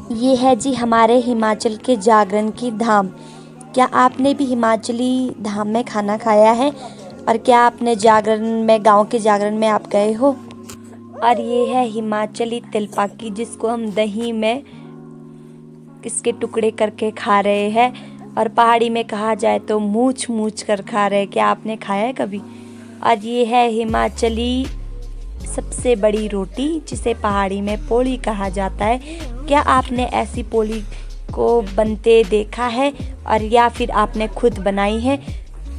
ये है जी हमारे हिमाचल के जागरण की धाम। क्या आपने भी हिमाचली धाम में खाना खाया है? और क्या आपने जागरण में, गांव के जागरण में आप गए हो? और ये है हिमाचली तिलपाकी, जिसको हम दही में इसके टुकड़े करके खा रहे हैं, और पहाड़ी में कहा जाए तो मूछ मूछ कर खा रहे हैं। क्या आपने खाया है कभी? और ये है हिमाचली सबसे बड़ी रोटी, जिसे पहाड़ी में पोली कहा जाता है। क्या आपने ऐसी पोली को बनते देखा है, और या फिर आपने खुद बनाई है?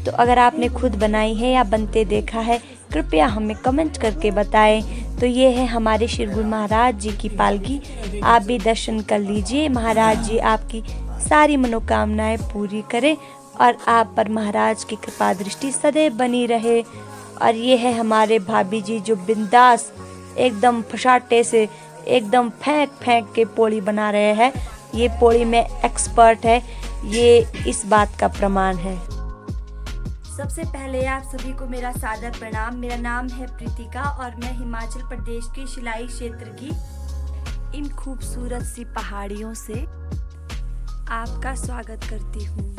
तो अगर आपने खुद बनाई है या बनते देखा है, कृपया हमें कमेंट करके बताएं। तो ये है हमारे श्री गुरु महाराज जी की पालकी। आप भी दर्शन कर लीजिए। महाराज जी आपकी सारी मनोकामनाएं पूरी करें और आप पर महाराज की कृपा दृष्टि सदैव बनी रहे। और ये है हमारे भाभी जी, जो बिंदास एकदम फसाटे से एकदम फेंक फेंक के पोली बना रहे हैं। ये पोली में एक्सपर्ट है, ये इस बात का प्रमाण है। सबसे पहले आप सभी को मेरा सादर प्रणाम। मेरा नाम है प्रीतिका और मैं हिमाचल प्रदेश के शिलाई क्षेत्र की इन खूबसूरत सी पहाड़ियों से आपका स्वागत करती हूँ।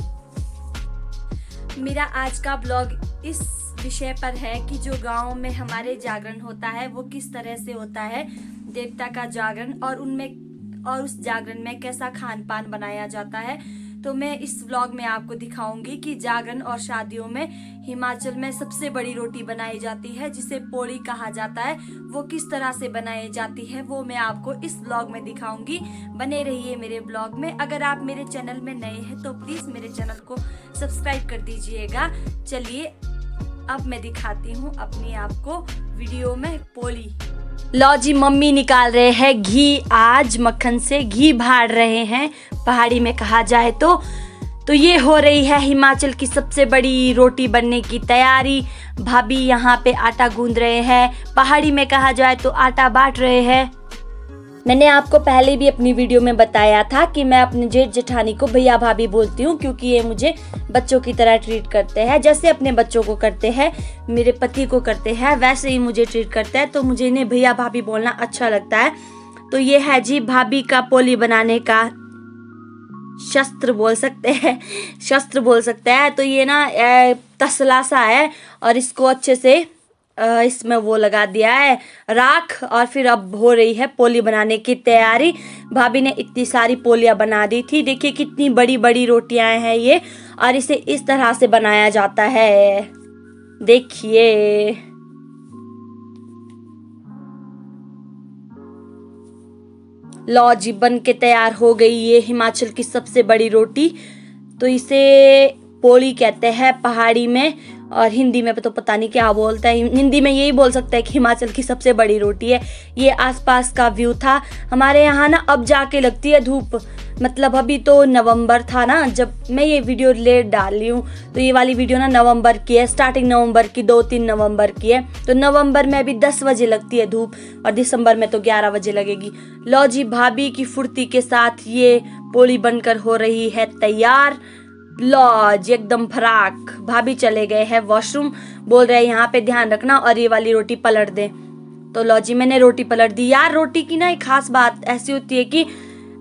मेरा आज का ब्लॉग इस विषय पर है कि जो गांव में हमारे जागरण होता है वो किस तरह से होता है, देवता का जागरण, और उस जागरण में कैसा खान पान बनाया जाता है। तो मैं इस व्लॉग में आपको दिखाऊंगी कि जागरण और शादियों में हिमाचल में सबसे बड़ी रोटी बनाई जाती है, जिसे पोली कहा जाता है, वो किस तरह से बनाई जाती है वो मैं आपको इस व्लॉग में दिखाऊंगी। बने रहिए मेरे व्लॉग में। अगर आप मेरे चैनल में नए हैं तो प्लीज मेरे चैनल को सब्सक्राइब कर दीजिएगा। चलिए अब मैं दिखाती हूँ अपनी आपको वीडियो में पोली। लो जी, मम्मी निकाल रहे हैं घी। आज मक्खन से घी भाड़ रहे हैं, पहाड़ी में कहा जाए तो ये हो रही है हिमाचल की सबसे बड़ी रोटी बनने की तैयारी। भाभी यहाँ पे आटा गूंद रहे हैं, पहाड़ी में कहा जाए तो आटा बांट रहे हैं। मैंने आपको पहले भी अपनी वीडियो में बताया था कि मैं अपने जेठ जेठानी को भैया भाभी बोलती हूँ, क्योंकि ये मुझे बच्चों की तरह ट्रीट करते हैं। जैसे अपने बच्चों को करते हैं, मेरे पति को करते हैं, वैसे ही मुझे ट्रीट करते हैं। तो मुझे इन्हें भैया भाभी बोलना अच्छा लगता है। तो ये है जी भाभी का पोली बनाने का शस्त्र बोल सकते हैं, शस्त्र बोल सकते हैं। तो ये ना तसला सा है और इसको अच्छे से इसमें वो लगा दिया है राख, और फिर अब हो रही है पोली बनाने की तैयारी। भाभी ने इतनी सारी पोलियां बना दी थी। देखिए कितनी बड़ी बड़ी रोटियां हैं ये, और इसे इस तरह से बनाया जाता है। देखिए लो जी, बन के तैयार हो गई ये हिमाचल की सबसे बड़ी रोटी। तो इसे पोली कहते हैं पहाड़ी में, और हिंदी में तो पता नहीं क्या बोलता है। हिंदी में यही बोल सकता है कि हिमाचल की सबसे बड़ी रोटी है। ये आसपास का व्यू था। हमारे यहाँ ना अब जाके लगती है धूप, मतलब अभी तो नवंबर था ना जब मैं ये वीडियो लेट डाल रही हूँ। तो ये वाली वीडियो ना नवंबर की है, स्टार्टिंग नवंबर की, 2-3 नवंबर की है। तो नवंबर में अभी 10 बजे लगती है धूप, और दिसंबर में तो 11 बजे लगेगी। लो जी, भाभी की फुर्ती के साथ ये पोली बनकर हो रही है तैयार। लो जी, एकदम फराक। भाभी चले गए हैं वॉशरूम, बोल रहे हैं यहाँ पे ध्यान रखना और ये वाली रोटी पलट दे। तो लो जी, मैंने रोटी पलट दी। यार रोटी की ना एक खास बात ऐसी होती है कि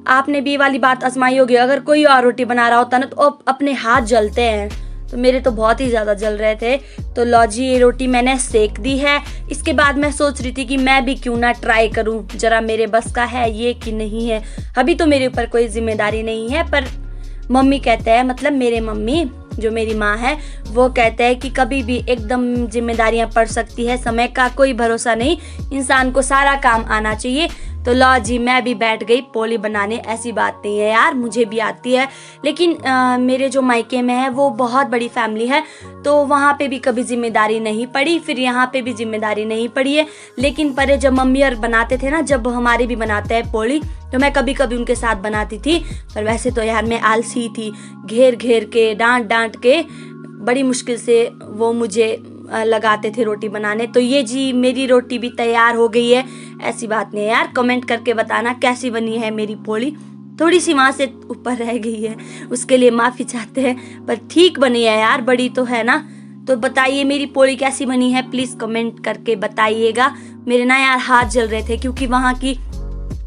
आपने भी ये वाली बात आजमाई होगी, अगर कोई और रोटी बना रहा होता ना तो अपने हाथ जलते हैं। तो मेरे तो बहुत ही ज्यादा जल रहे थे। तो लो जी, ये रोटी मैंने सेक दी है। इसके बाद मैं सोच रही थी कि मैं भी क्यों ना ट्राई करूं, जरा मेरे बस का है ये कि नहीं है। अभी तो मेरे ऊपर कोई जिम्मेदारी नहीं है, पर मम्मी कहते हैं, मतलब मेरे मम्मी जो मेरी माँ है, वो कहते हैं कि कभी भी एकदम जिम्मेदारियां पड़ सकती है, समय का कोई भरोसा नहीं, इंसान को सारा काम आना चाहिए। तो लो जी, मैं भी बैठ गई पोली बनाने। ऐसी बात नहीं है यार, मुझे भी आती है, लेकिन मेरे जो मायके में है वो बहुत बड़ी फैमिली है, तो वहाँ पे भी कभी जिम्मेदारी नहीं पड़ी, फिर यहाँ पे भी जिम्मेदारी नहीं पड़ी है। लेकिन पर जब मम्मी और बनाते थे ना, जब हमारे भी बनाते हैं पोली, तो मैं कभी कभी उनके साथ बनाती थी। पर वैसे तो यार मैं आलसी थी, घेर घेर के डांट डांट के बड़ी मुश्किल से वो मुझे लगाते थे रोटी बनाने। तो ये जी मेरी रोटी भी तैयार हो गई है। ऐसी बात नहीं है यार, कमेंट करके बताना कैसी बनी है मेरी पोली। थोड़ी सी वहाँ से ऊपर रह गई है, उसके लिए माफ़ी चाहते हैं, पर ठीक बनी है यार, बड़ी तो है ना। तो बताइए मेरी पोली कैसी बनी है, प्लीज़ कमेंट करके बताइएगा। मेरे ना यार हाथ जल रहे थे, क्योंकि वहाँ की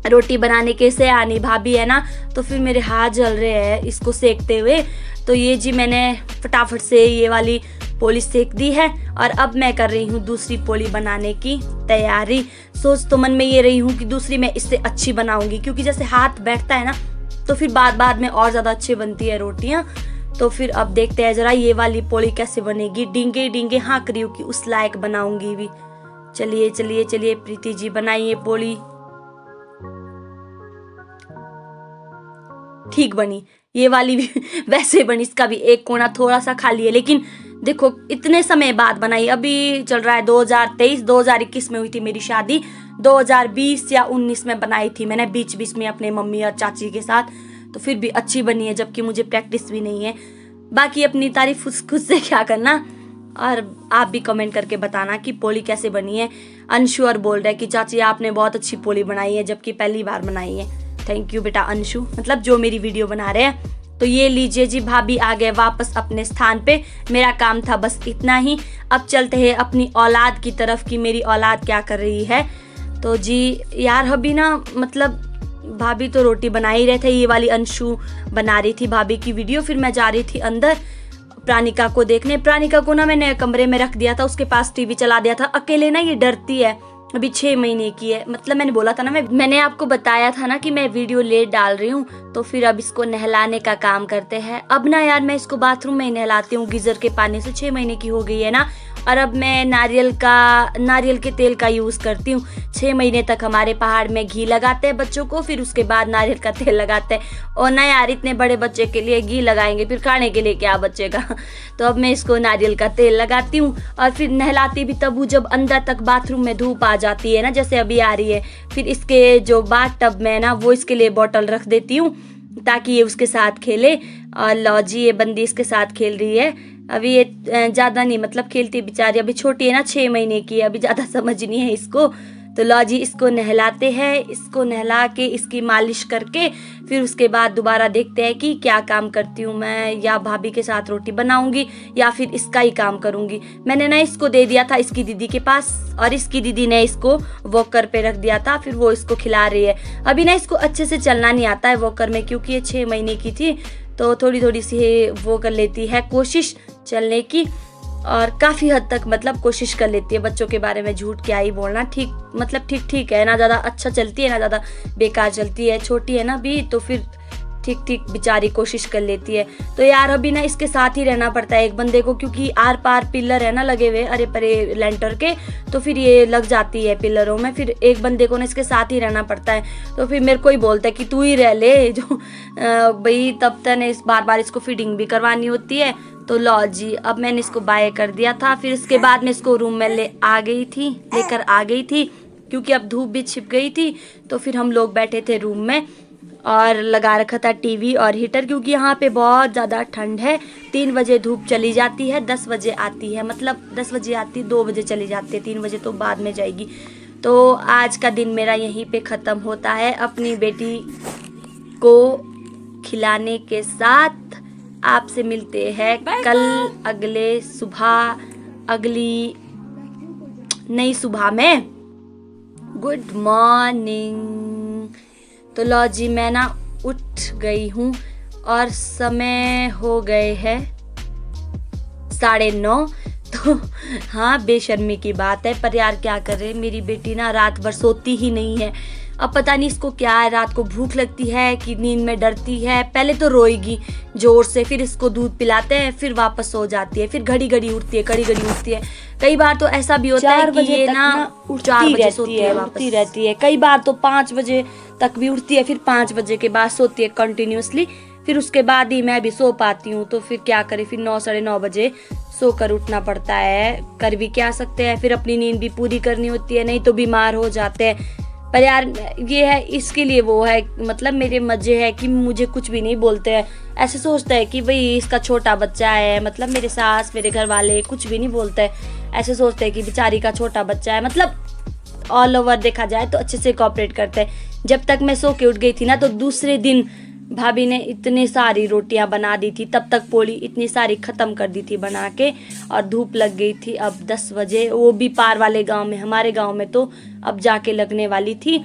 रोटी बनाने कैसे आनी भाभी है ना, तो फिर मेरे हाथ जल रहे हैं इसको सेकते हुए। तो ये जी मैंने फटाफट से ये वाली पोली सेक दी है और अब मैं कर रही हूँ दूसरी पोली बनाने की तैयारी। सोच तो मन में ये रही हूँ कि दूसरी मैं इससे अच्छी बनाऊंगी, क्योंकि जैसे हाथ बैठता है ना तो फिर बाद में और ज़्यादा अच्छी बनती है रोटियाँ। तो फिर अब देखते हैं जरा ये वाली पोली कैसे बनेगी। डींगे डींगे हाँक रही हूँ कि उस लायक बनाऊंगी भी। चलिए चलिए चलिए प्रीति जी बनाइए पोली। ठीक बनी ये वाली भी वैसे बनी, इसका भी एक कोना थोड़ा सा खाली है, लेकिन देखो इतने समय बाद बनाई। अभी चल रहा है 2023, 2021 में हुई थी मेरी शादी, 2020 या 19 में बनाई थी मैंने बीच बीच में अपने मम्मी और चाची के साथ। तो फिर भी अच्छी बनी है, जबकि मुझे प्रैक्टिस भी नहीं है। बाकी अपनी तारीफ खुद से क्या करना। और आप भी कमेंट करके बताना कि पोली कैसे बनी है। अंशु और बोल रहा है कि चाची आपने बहुत अच्छी पोली बनाई है, जबकि पहली बार बनाई है। थैंक यू बेटा अंशु, मतलब जो मेरी वीडियो बना रहे हैं। तो ये लीजिए जी भाभी आ गए वापस अपने स्थान पे। मेरा काम था बस इतना ही। अब चलते हैं अपनी औलाद की तरफ कि मेरी औलाद क्या कर रही है। तो जी यार अभी ना मतलब भाभी तो रोटी बना ही रहे थे, ये वाली अंशु बना रही थी भाभी की वीडियो। फिर मैं जा रही थी अंदर प्राणिका को देखने। प्राणिका को ना मैंने कमरे में रख दिया था, उसके पास टीवी चला दिया था। अकेले ना ये डरती है, अभी 6 महीने की है। मतलब मैंने बोला था ना, मैंने आपको बताया था ना कि मैं वीडियो लेट डाल रही हूँ। तो फिर अब इसको नहलाने का काम करते हैं। अब ना यार मैं इसको बाथरूम में ही नहलाती हूँ गीजर के पानी से। 6 महीने की हो गई है ना। और अब मैं नारियल के तेल का यूज़ करती हूँ। 6 महीने तक हमारे पहाड़ में घी लगाते हैं बच्चों को, फिर उसके बाद नारियल का तेल लगाते हैं। और ना यार इतने बड़े बच्चे के लिए घी लगाएंगे, फिर खाने के लिए क्या बचेगा। तो अब मैं इसको नारियल का तेल लगाती हूँ। और फिर नहलाती भी तब जब अंदर तक बाथरूम में धूप आ जाती है ना, जैसे अभी आ रही है। फिर इसके जो बाथ टब में ना वो इसके लिए बॉटल रख देती हूँ ताकि ये उसके साथ खेले। और लो जी ये बंदी इसके साथ खेल रही है। अभी ये ज़्यादा नहीं मतलब खेलती बेचारी, अभी छोटी है ना 6 महीने की है, अभी ज़्यादा समझ नहीं है इसको। तो लो जी इसको नहलाते हैं। इसको नहला के इसकी मालिश करके फिर उसके बाद दोबारा देखते हैं कि क्या काम करती हूँ मैं। या भाभी के साथ रोटी बनाऊंगी या फिर इसका ही काम करूंगी। मैंने ना इसको दे दिया था इसकी दीदी के पास, और इसकी दीदी ने इसको वॉकर पे रख दिया था, फिर वो इसको खिला रही है। अभी ना इसको अच्छे से चलना नहीं आता है वॉकर में, क्योंकि ये 6 महीने की थी। तो थोड़ी थोड़ी सी वो कर लेती है कोशिश चलने की, और काफ़ी हद तक मतलब कोशिश कर लेती है। बच्चों के बारे में झूठ क्या ही बोलना, ठीक मतलब ठीक ठीक है ना, ज़्यादा अच्छा चलती है ना ज़्यादा बेकार चलती है। छोटी है ना भी, तो फिर ठीक ठीक बेचारी कोशिश कर लेती है। तो यार अभी ना इसके साथ ही रहना पड़ता है एक बंदे को, क्योंकि आर पार पिलर है ना लगे हुए अरे परे लेंटर के, तो फिर ये लग जाती है पिलरों में। फिर एक बंदे को ना इसके साथ ही रहना पड़ता है। तो फिर मेरे को ही बोलता है कि तू ही रह ले जो भाई, तब तक इस बार इसको फीडिंग भी करवानी होती है। तो लो जी अब मैंने इसको बाय कर दिया था। फिर इसके बाद में इसको रूम में लेकर आ गई थी, क्योंकि अब धूप भी छिप गई थी। तो फिर हम लोग बैठे थे रूम में और लगा रखा था टीवी और हीटर, क्योंकि यहाँ पे बहुत ज़्यादा ठंड है। 3 बजे धूप चली जाती है, 10 बजे आती है, मतलब 10 बजे आती है, 2 बजे चली जाती है, 3 बजे तो बाद में जाएगी। तो आज का दिन मेरा यहीं पे ख़त्म होता है अपनी बेटी को खिलाने के साथ। आपसे मिलते हैं कल अगली नई सुबह में। Good morning. तो लो जी मैं ना उठ गई हूँ और समय हो गए हैं 9:30। तो हाँ बेशर्मी की बात है, पर यार क्या करे, मेरी बेटी ना रात भर सोती ही नहीं है। अब पता नहीं इसको क्या है, रात को भूख लगती है कि नींद में डरती है। पहले तो रोएगी जोर से, फिर इसको दूध पिलाते हैं, फिर वापस सो जाती है, फिर घड़ी घड़ी उठती है। कई बार तो ऐसा भी होता है कि ये ना 4 बजे सोती है, उठती रहती है। कई बार तो 5 बजे तक भी उठती है, फिर 5 बजे के बाद सोती है कंटिन्यूसली। फिर उसके बाद ही मैं भी सो पाती हूँ। तो फिर क्या करें, फिर 9 साढ़े 9 बजे सोकर उठना पड़ता है। कर भी क्या सकते हैं, फिर अपनी नींद भी पूरी करनी होती है, नहीं तो बीमार हो जाते हैं। पर यार ये है, इसके लिए वो है, मतलब मेरे मजे है कि मुझे कुछ भी नहीं बोलते हैं। ऐसे सोचते हैं कि भाई इसका छोटा बच्चा है, मतलब मेरे सास मेरे घर वाले कुछ भी नहीं बोलते हैं। ऐसे सोचते हैं कि बेचारी का छोटा बच्चा है, मतलब ऑल ओवर देखा जाए तो अच्छे से कोऑपरेट करते हैं। जब तक मैं सो के उठ गई थी ना, तो दूसरे दिन भाभी ने इतनी सारी रोटियां बना दी थी। तब तक पोली इतनी सारी ख़त्म कर दी थी बना के, और धूप लग गई थी अब 10 बजे, वो भी पार वाले गांव में। हमारे गांव में तो अब जाके लगने वाली थी।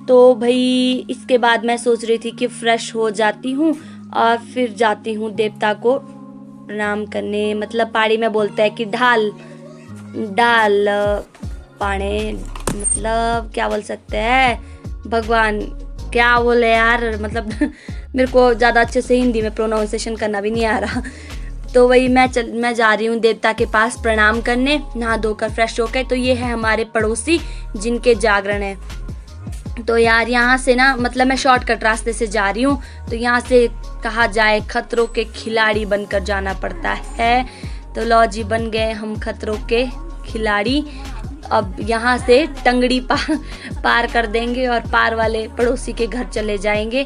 तो भाई इसके बाद मैं सोच रही थी कि फ्रेश हो जाती हूँ और फिर जाती हूँ देवता को प्रणाम करने। मतलब पहाड़ी में बोलते हैं कि ढाल पाने, मतलब क्या बोल सकते हैं भगवान, क्या बोले यार, मतलब मेरे को ज़्यादा अच्छे से हिंदी में प्रोनाउंसिएशन करना भी नहीं आ रहा। तो वही मैं जा रही हूँ देवता के पास प्रणाम करने, नहा धोकर फ्रेश होकर। तो ये है हमारे पड़ोसी जिनके जागरण है। तो यार यहाँ से ना, मतलब मैं शॉर्टकट रास्ते से जा रही हूँ, तो यहाँ से कहा जाए खतरों के खिलाड़ी बनकर जाना पड़ता है। तो लो जी, बन गए हम खतरों के खिलाड़ी। अब यहाँ से टंगड़ी पार कर देंगे और पार वाले पड़ोसी के घर चले जाएंगे।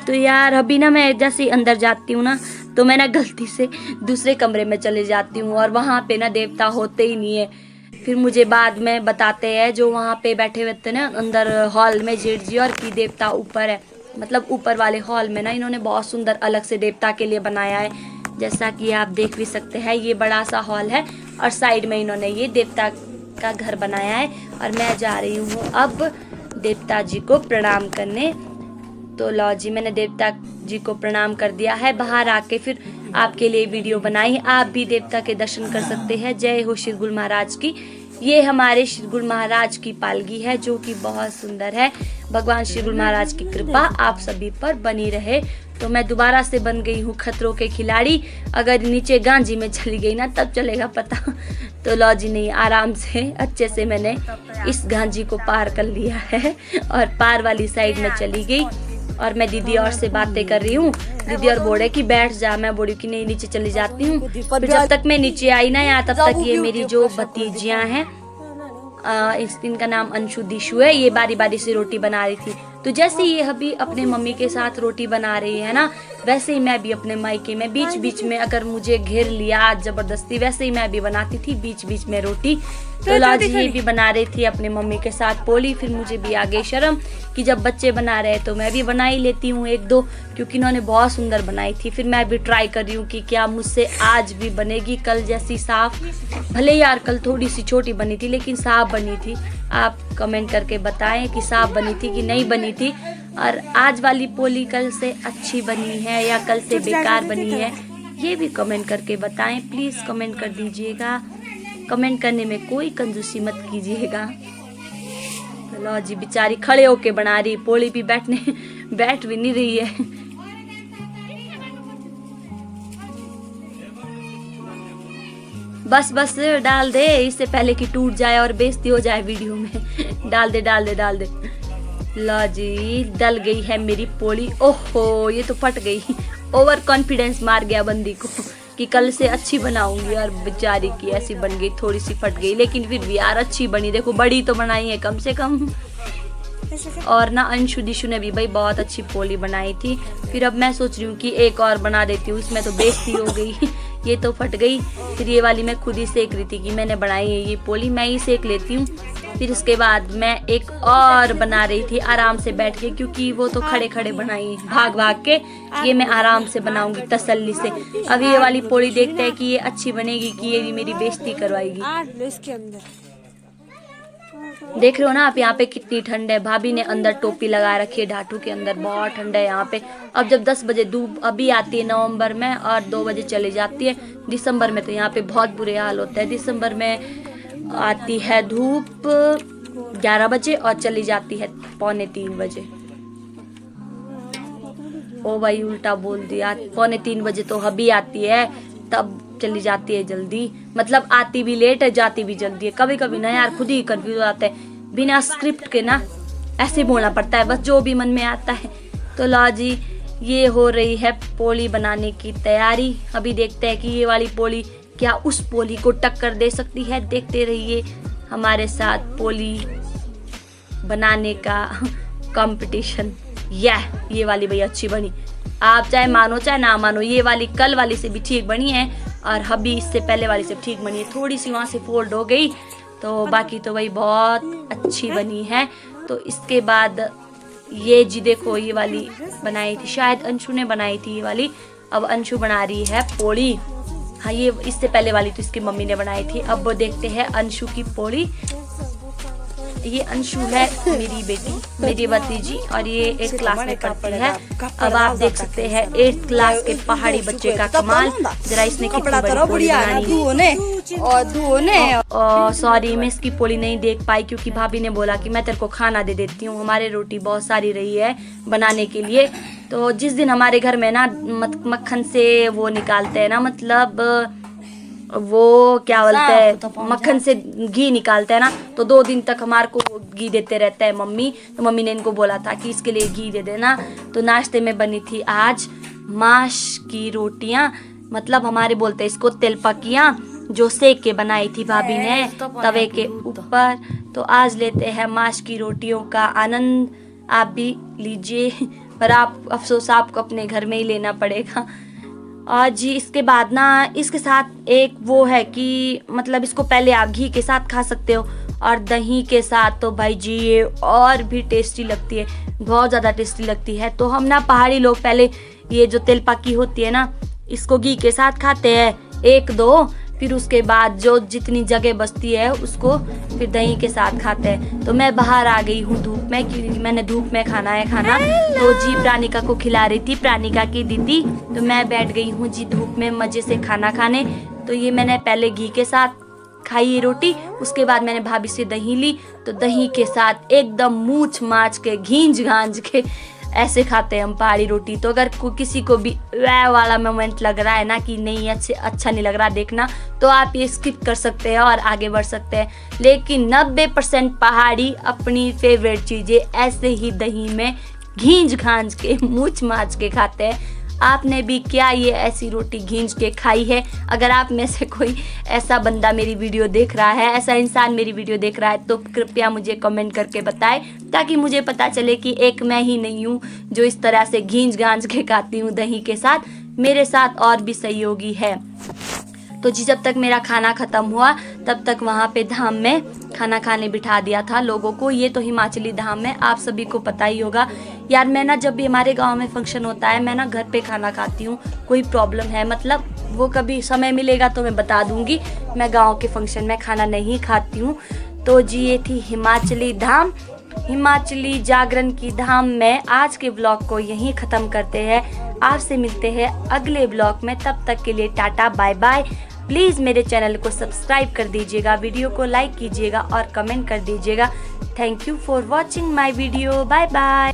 तो यार अभी ना मैं जैसे अंदर जाती हूँ ना, तो मैं ना गलती से दूसरे कमरे में चले जाती हूँ और वहाँ पे ना देवता होते ही नहीं है। फिर मुझे बाद में बताते हैं जो वहाँ पे बैठे हुए थे ना अंदर हॉल में जेठ जी, और कि देवता ऊपर है। मतलब ऊपर वाले हॉल में ना इन्होंने बहुत सुंदर अलग से देवता के लिए बनाया है, जैसा कि आप देख भी सकते हैं। ये बड़ा सा हॉल है और साइड में इन्होंने ये देवता का घर बनाया है। और मैं जा रही हूँ अब देवता जी को प्रणाम करने। तो लो जी, मैंने देवता जी को प्रणाम कर दिया है। बाहर आके फिर आपके लिए वीडियो बनाई। आप भी देवता के दर्शन कर सकते हैं। जय हो श्री गुरु महाराज की। ये हमारे श्री गुरु महाराज की पालकी है जो कि बहुत सुंदर है। भगवान श्री गुरु महाराज की कृपा आप सभी पर बनी रहे। तो मैं दोबारा से बन गई हूँ खतरों के खिलाड़ी। अगर नीचे गांजी में चली गई ना तब चलेगा पता। तो लो जी, नहीं, आराम से अच्छे से मैंने इस गांजी को पार कर लिया है और पार वाली साइड में चली गई। और मैं दीदी और से बातें कर रही हूँ। दीदी और बोले कि बैठ जा, मैं बोली कि नहीं, नीचे चली जाती हूँ। फिर जब तक मैं नीचे आई ना यहाँ, तब तक ये मेरी जो भतीजियाँ हैं, इनका नाम अंशु दिशु है, ये बारी बारी से रोटी बना रही थी। तो जैसे ये अभी अपने मम्मी के साथ रोटी बना रही है ना, वैसे ही मैं भी अपने मायके में बीच बीच में अगर मुझे घेर लिया जबरदस्ती, वैसे ही मैं भी बनाती थी बीच बीच में रोटी। तो लाजी ये भी बना रही थी अपने मम्मी के साथ पोली। फिर मुझे भी आ गई शर्म कि जब बच्चे बना रहे तो मैं भी बना ही लेती हूँ एक दो, क्योंकि इन्होंने बहुत सुंदर बनाई थी। फिर मैं भी ट्राई कर रही हूँ कि क्या मुझसे आज भी बनेगी कल जैसी साफ। भले यार कल थोड़ी सी छोटी बनी थी लेकिन साफ बनी थी। आप कमेंट करके बताएं कि साफ बनी थी कि नहीं बनी थी, और आज वाली पोली कल से अच्छी बनी है या कल से बेकार बनी है, ये भी कमेंट करके बताएं। प्लीज़ कमेंट कर दीजिएगा। कमेंट करने में कोई कंजूसी मत कीजिएगा। लो जी, बेचारी खड़े होके बना रही पोली भी, बैठ भी नहीं रही है। बस डाल दे, इससे पहले कि टूट जाए और बेइज्जती हो जाए वीडियो में। डाल दे। लो जी, डल गई है मेरी पोली। ओहो, ये तो फट गई। ओवर कॉन्फिडेंस मार गया बंदी को कि कल से अच्छी बनाऊंगी, और बेचारी की ऐसी बन गई, थोड़ी सी फट गई, लेकिन फिर भी यार अच्छी बनी। देखो बड़ी तो बनाई है कम से कम। और ना अंशु दिशु ने भी भाई बहुत अच्छी पोली बनाई थी। फिर अब मैं सोच रही हूँ कि एक और बना देती हूँ, इसमें तो बेइज्जती हो गई। ये तो फट गई। फिर ये वाली मैं खुद ही सेक रही थी कि मैंने बनाई है ये पोली, मैं ही सेक लेती हूँ। फिर उसके बाद मैं एक और बना रही थी आराम से बैठ के, क्योंकि वो तो खड़े खड़े बनाई भाग के। ये मैं आराम से बनाऊंगी तसल्ली से। अब ये वाली पोली देखते हैं कि ये अच्छी बनेगी कि ये मेरी बेइज्जती करवाएगी। इसके अंदर देख रहे हो ना आप, यहाँ पे कितनी ठंड है। भाभी ने अंदर टोपी लगा रखी है, ढाटू के अंदर बहुत ठंड है यहाँ पे। अब जब 10 बजे धूप अभी आती है नवंबर में, और 2 बजे चली जाती है दिसंबर में, तो यहाँ पे बहुत बुरे हाल होता है। दिसंबर में आती है धूप 11 बजे और चली जाती है 2:45 बजे। ओ भाई उल्टा बोल दिया, 2:45 बजे तो अभी आती है, तब चली जाती है जल्दी। मतलब आती भी लेट है, जाती भी जल्दी है। कभी कभी ना यार खुद ही कंफ्यूज हो जाते हैं, बिना स्क्रिप्ट के ना ऐसे बोलना पड़ता है, बस जो भी मन में आता है। तो ला जी, ये हो रही है पोली बनाने की तैयारी। अभी देखते हैं कि ये वाली पोली क्या उस पोली को टक्कर दे सकती है। देखते रहिए हमारे साथ पोली बनाने का कंपटीशन। ये वाली भाई अच्छी बनी, आप चाहे मानो चाहे ना मानो। ये वाली कल वाली से भी ठीक बनी है, और अभी इससे पहले वाली से ठीक बनी है। थोड़ी सी वहाँ से फोल्ड हो गई, तो बाकी तो भाई बहुत अच्छी बनी है। तो इसके बाद ये जी देखो, ये वाली बनाई थी, शायद अंशु ने बनाई थी ये वाली। अब अंशु बना रही है पोली। हाँ, ये इससे पहले वाली तो इसकी मम्मी ने बनाई थी। अब वो देखते हैं अंशु की पोली। ये अंशु है मेरी बेटी, मेरी भतीजी, और ये 8th क्लास में पढ़ती है। अब आप देख सकते हैं 8th क्लास के पहाड़ी बच्चे का कमाल। जरा इसने कितनी बड़ी पोली बनानी। और सॉरी मैं इसकी पोली नहीं देख पाई क्योंकि भाभी ने बोला कि मैं तेरे को खाना दे देती हूँ। हमारे रोटी बहुत सारी रही है बनाने के लिए। तो जिस दिन हमारे घर में ना मक्खन से वो निकालते हैं ना, मतलब वो क्या बोलते हैं, मक्खन से घी निकालते हैं ना, तो 2 दिन तक हमारे को घी देते रहता है मम्मी। तो मम्मी ने इनको बोला था कि इसके लिए घी दे देना। तो नाश्ते में बनी थी आज माश की रोटियां, मतलब हमारे बोलते हैं इसको तेलपकियां, जो सेक के बनाई थी भाभी ने तवे के ऊपर। तो आज लेते हैं माश की रोटियों का आनंद, आप भी लीजिए, पर आप अफसोस आपको अपने घर में ही लेना पड़ेगा। और जी इसके बाद ना इसके साथ एक वो है कि मतलब इसको पहले आप घी के साथ खा सकते हो, और दही के साथ तो भाई जी ये और भी टेस्टी लगती है, बहुत ज़्यादा टेस्टी लगती है। तो हम ना पहाड़ी लोग पहले ये जो तेलपकी होती है ना, इसको घी के साथ खाते हैं 1-2, फिर उसके बाद जो जितनी जगह बचती है उसको फिर दही के साथ खाते हैं। तो मैं बाहर आ गई हूँ धूप में, क्योंकि मैंने धूप में खाना है खाना। तो जी प्राणिका को खिला रही थी, प्राणिका की दीदी। तो मैं बैठ गई हूँ जी धूप में मज़े से खाना खाने। तो ये मैंने पहले घी के साथ खाई ये रोटी, उसके बाद मैंने भाभी से दही ली। तो दही के साथ एकदम मूछ माछ के घींच घांच के ऐसे खाते हैं हम पहाड़ी रोटी। तो अगर किसी को भी वह वाला मोमेंट लग रहा है ना कि नहीं अच्छा नहीं लग रहा देखना, तो आप ये स्किप कर सकते हैं और आगे बढ़ सकते हैं। लेकिन 90% पहाड़ी अपनी फेवरेट चीज़ें ऐसे ही दही में घींच घांच के मूछ माछ के खाते हैं। आपने भी क्या ये ऐसी रोटी घींच के खाई है? अगर आप में से कोई ऐसा बंदा मेरी वीडियो देख रहा है, ऐसा इंसान मेरी वीडियो देख रहा है, तो कृपया मुझे कमेंट करके बताएं, ताकि मुझे पता चले कि एक मैं ही नहीं हूँ जो इस तरह से घींच घांच के खाती हूँ दही के साथ, मेरे साथ और भी सहयोगी है। तो जी जब तक मेरा खाना ख़त्म हुआ तब तक वहाँ पे धाम में खाना खाने बिठा दिया था लोगों को। ये तो हिमाचली धाम है, आप सभी को पता ही होगा। यार मैं ना जब भी हमारे गांव में फंक्शन होता है, मैं ना घर पे खाना खाती हूँ। कोई प्रॉब्लम है मतलब वो कभी समय मिलेगा तो मैं बता दूँगी, मैं गाँव के फंक्शन में खाना नहीं खाती हूँ। तो जी ये थी हिमाचली धाम, हिमाचली जागरण की धाम में। आज के ब्लॉग को यहीं ख़त्म करते हैं, आपसे मिलते हैं अगले ब्लॉग में। तब तक के लिए टाटा बाय बाय। प्लीज़ मेरे चैनल को सब्सक्राइब कर दीजिएगा, वीडियो को लाइक कीजिएगा और कमेंट कर दीजिएगा। Thank you for watching my video, bye bye.